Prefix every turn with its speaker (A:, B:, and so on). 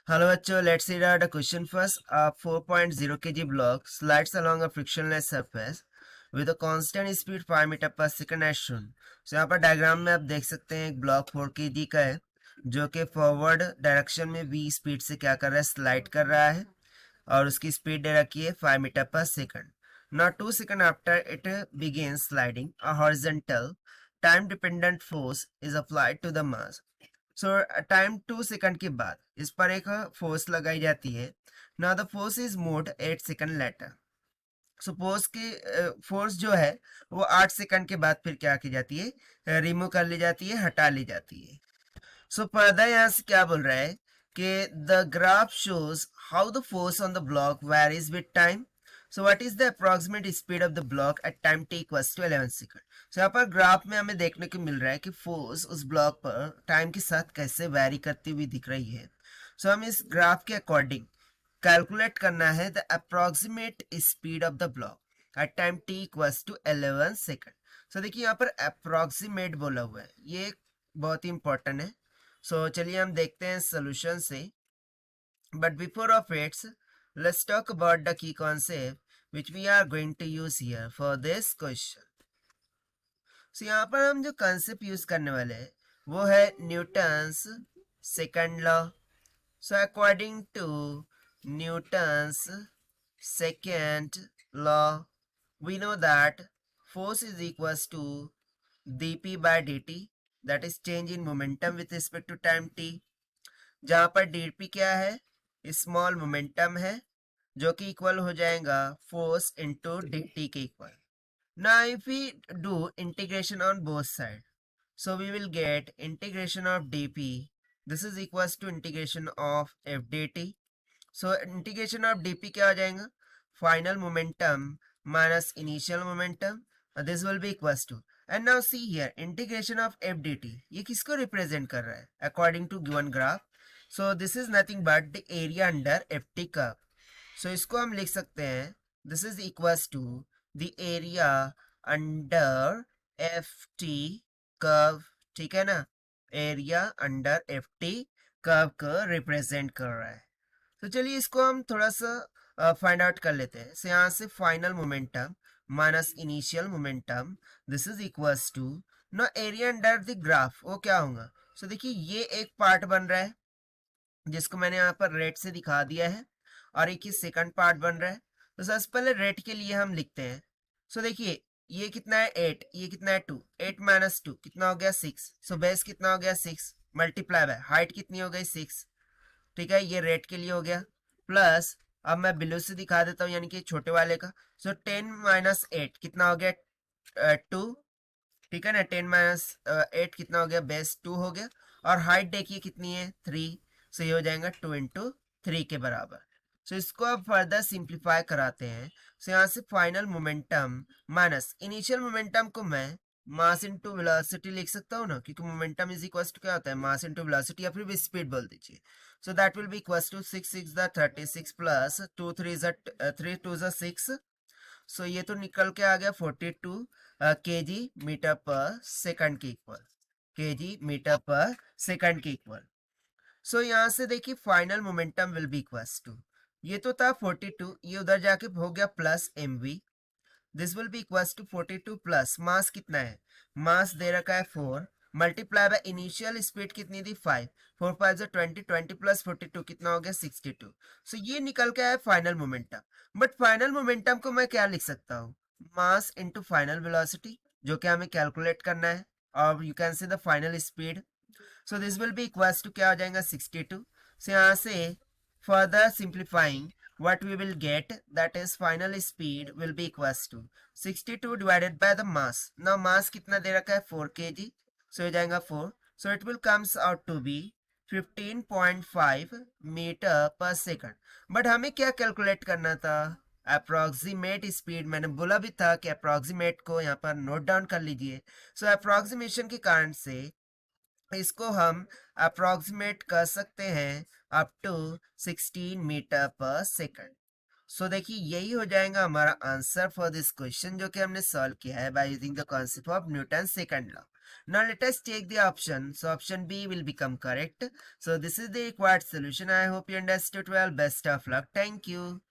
A: Hello बच्चों, let's read out the question first. A 4.0 kg block slides along a frictionless surface with a constant speed 5 metre per second as shown. So यहाँ पर diagram में आप देख सकते हैं एक ब्लॉक 4 kg का है जो कि फॉरवर्ड डायरेक्शन में v स्पीड से क्या कर रहा है, स्लाइड कर रहा है और उसकी स्पीड दे रखी है 5 metre per second. Now 2 seconds after it begins sliding, a horizontal time dependent force is applied to the mass. So time 2 second के बाद इस पर एक फोर्स लगाई जाती है. Now the force is moved 8 second later. Suppose कि force जो है वो 8 सेकंड के बाद फिर क्या की जाती है, रिमूव कर ली जाती है, हटा ली जाती है. सो पर्दा यहाँ से क्या बोल रहा है कि the graph shows how the force on the block varies with time. So what is the approximate speed of the block at time t equals to 11 second. So यहाँ पर ग्राफ में हमें देखने को मिल रहा है कि फोर्स उस ब्लॉक पर टाइम के साथ कैसे वेरी करती हुई दिख रही है. सो हम इस ग्राफ के अकॉर्डिंग कैलकुलेट करना है the approximate speed of the block at time t equals to 11 second. So देखिए यहाँ पर अप्रोक्सीमेट बोला हुआ है, ये बहुत ही इंपॉर्टेंट है. सो चलिए हम देखते हैं सोल्यूशन से. But before of its let's talk about the key concept which we are going to use here for this question. So यहाँ पर हम जो concept use करने वाले हैं वो है Newton's second law. So according to Newton's second law, we know that force is equals to dp by dt, that is change in momentum with respect to time t. जहाँ पर dp क्या है, small momentum है जो कि equal हो जाएगा force into dt के equal. Now if we do integration on both side, so we will get integration of dp, this is equals to integration of f dt. So integration of dp क्या हो जाएगा, final momentum minus initial momentum, this will be equals to. And now see here integration of f dt, ये किसको represent कर रहा है according to given graph. So this is nothing but the area under ft curve. So इसको हम लिख सकते हैं this is equals to the area under ft curve. ठीक है ना, एरिया अंडर ft कर्व को रिप्रेजेंट कर रहा है. तो चलिए इसको हम थोड़ा सा फाइंड आउट कर लेते हैं. सो यहाँ से final momentum minus initial momentum, this is equals to ना एरिया अंडर द ग्राफ, वो क्या होगा. सो देखिए ये एक पार्ट बन रहा है जिसको मैंने यहाँ पर रेड से दिखा दिया है और एक ही सेकंड पार्ट बन रहा है. तो सबसे पहले रेड के लिए हम लिखते हैं. सो देखिए ये कितना है 8, ये कितना है 2, 8 माइनस 2 कितना हो गया 6. सो बेस कितना हो गया 6 मल्टीप्लाई बाय हाइट कितनी हो गई 6. ठीक है, ये रेड के लिए हो गया. प्लस अब मैं ब्लू से दिखा देता हूँ यानी कि छोटे वाले का. सो 10 माइनस 8 कितना हो गया 2. ठीक है ना, 10 माइनस 8 कितना हो गया, बेस 2 हो गया. और हाइट देखिए कितनी है 3. सो ये हो जाएगा 2 इंटू 3 के बराबर. सो इसको अब फर्दर सिंप्लीफाई कराते हैं. सो यहाँ से final momentum minus initial momentum को मैं मास इनटू वेलोसिटी लिख सकता हूँ ना, क्योंकि मोमेंटम इज इक्वल टू क्या होता है, मास इनटू वेलोसिटी, या फिर भी स्पीड बोल दीजिए. So that will be equal to 6 6 36 plus 2 3 2 6. So ये तो निकल के आ गया 42 kg मीटर पर सेकंड के equal, kg metre per second के इक्वल. सो यहाँ से देखिए final momentum will be equals to, ये तो था 42, ये उधर जाके हो गया plus mv, this will be equals to 42 plus mass कितना है, मास दे रखा है 4 मल्टीप्लाई बाय इनिशियल स्पीड कितनी थी 5, 4 5 20, 20 प्लस 42 कितना हो गया 62. सो ये निकल के आया final momentum. But final momentum को मैं क्या लिख सकता हूँ, मास इनटू फाइनल वेलोसिटी, जो कि हमें कैलकुलेट करना है, और you can see the final speed. So this will be equals to क्या हो जाएगा 62. सो यहाँ से further simplifying what we will get, that is final speed will be equals to 62 divided by the mass. Now mass कितना दे रखा है 4 kg, so हो जाएगा 4. So it will comes out to be 15.5 metre per second. But हमें क्या calculate करना था, approximate speed. मैंने बोला भी था कि अप्रोक्सीमेट को यहाँ पर नोट डाउन कर लीजिए. सो अप्रोक्सीमेशन के कारण से इसको हम अप्रोक्सीमेट कर सकते हैं up to 16 metre per second. So देखिए यही हो जाएगा हमारा आंसर फॉर दिस क्वेश्चन, जो कि हमने सॉल्व किया है by using the concept of Newton second law. Now let us take the option. So option B will become correct. So this is the required solution. I hope you understood well. Best of luck. Thank you.